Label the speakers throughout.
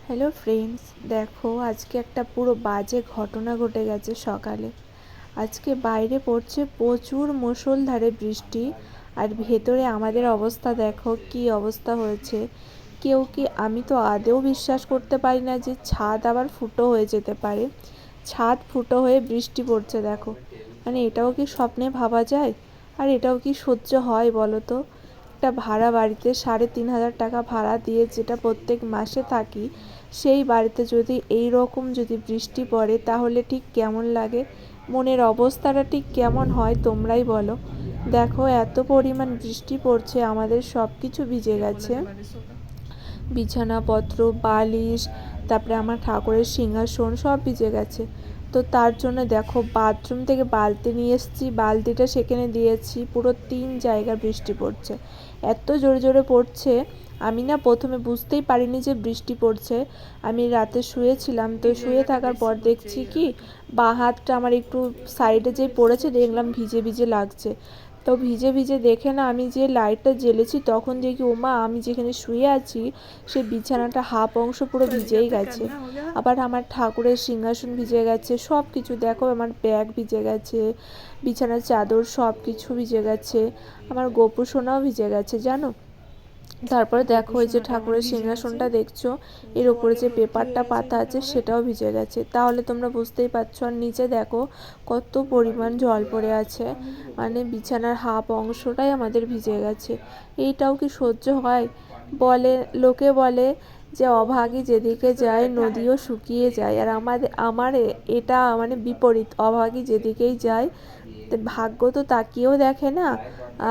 Speaker 1: Hello friends, দেখো আজকে একটা পুরো বাজে ঘটনা ঘটে গেছে সকালে। আজকে বাইরে পড়ছে প্রচুর মুষলধারে বৃষ্টি, আর ভেতরে আমাদের অবস্থা দেখো কি অবস্থা হয়েছে। আমি তো আদৌ বিশ্বাস করতে পারি না যে ছাদ আবার ফুটো হয়ে যেতে পারে। ছাদ ফুটো হয়ে বৃষ্টি পড়ছে দেখো, মানে এটাও কি স্বপ্নে ভাবা যায়? আর এটাও কি সহ্য হয় বলো তো? একটা ভাড়া বাড়িতে 3,500 টাকা ভাড়া দিয়ে যেটা প্রত্যেক মাসে থাকি, সেই বাড়িতে যদি এই রকম যদি বৃষ্টি পড়ে তাহলে ঠিক কেমন লাগে, মনের অবস্থাটা ঠিক কেমন হয় তোমরাই বলো। দেখো এত পরিমাণ বৃষ্টি পড়ছে, আমাদের সব কিছু ভিজে গেছে, বিছানাপত্র, বালিশ, তারপরে আমার ঠাকুরের সিংহাসন সব ভিজে গেছে। তো তার জন্য দেখো বাথরুম থেকে বালতি নিয়ে এসেছি, বালতিটা সেখানে দিয়েছি, পুরো 3 জায়গা বৃষ্টি পড়ছে, এত জোরে জোরে পড়ছে। আমি না প্রথমে বুঝতেই পারিনি যে বৃষ্টি পড়ছে। আমি রাতে শুয়েছিলাম, তো শুয়ে থাকার পর দেখছি কি বাঁ হাতটা আমার একটু সাইডে যেই পড়েছে দেখলাম ভিজে ভিজে লাগছে। তো ভিজে ভিজে দেখে না আমি যে লাইটটা জ্বেলেছি তখন দেখি ওমা, আমি যেখানে শুয়ে আছি সেই বিছানাটা হাফ অংশ পুরো ভিজেই গেছে। আবার আমার ঠাকুরের সিংহাসন ভিজে গেছে, সব কিছু দেখো, আমার ব্যাগ ভিজে গেছে, বিছানার চাদর সব কিছু ভিজে গেছে, আমার গোপু সোনাও ভিজে গেছে জানো। তারপরে দেখো এই যে ঠাকুরের সিংহাসনটা দেখছো, এর উপরে যে পেপারটা পাতা আছে সেটাও ভিজে গেছে, তাহলে তোমরা বুঝতেই পারছো। আর নিচে দেখো কত পরিমাণ জল পড়ে আছে, মানে বিছানার হাফ অংশটাই আমাদের ভিজে গেছে। এইটাও কি সহ্য হয়? লোকে বলে যে অভাগী যেদিকে যায় নদীও শুকিয়ে যায়, আর আমার এটা মানে বিপরীত, অভাগী যেদিকেই যায় ভাগ্য তো তাকিয়েও দেখে না,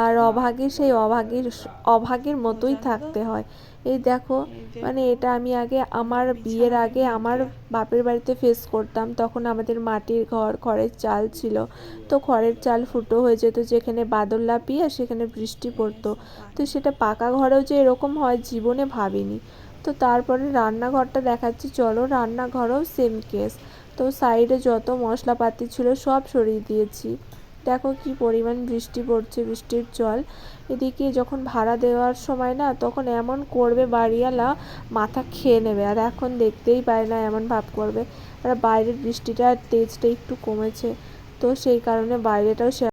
Speaker 1: আর অভাগী সেই অভাগীর মতোই থাকতে হয়। এই দেখো, মানে এটা আমি আগে আমার বিয়ের আগে আমার বাপের বাড়িতে ফেস করতাম, তখন আমাদের মাটির ঘর, খড়ের চাল ছিল। তো খড়ের চাল ফুটো হয়ে যেত, যেখানে বাদল লাফিয়ে সেখানে বৃষ্টি পড়তো। তো সেটা পাকা ঘরেও যে এরকম হয় জীবনে ভাবিনি। তো তারপরে রান্নাঘরটা দেখাচ্ছি, চলো, রান্নাঘরেও সেম কেস। তো সাইডে যত মশলাপাতি ছিল সব সরিয়ে দিয়েছি। দেখো কি পরিমাণ বৃষ্টি পড়ছে, বৃষ্টির জল। এদিকে যখন ভাড়া দেওয়ার সময় না তখন এমন করবে বাড়িওয়ালা, মাথা খেয়ে নেবে, আর এখন দেখতেই পায় না এমন ভাব করবে। আর বাইরের বৃষ্টিটার তেজটা একটু কমেছে, তো সেই কারণে বাইরেটাও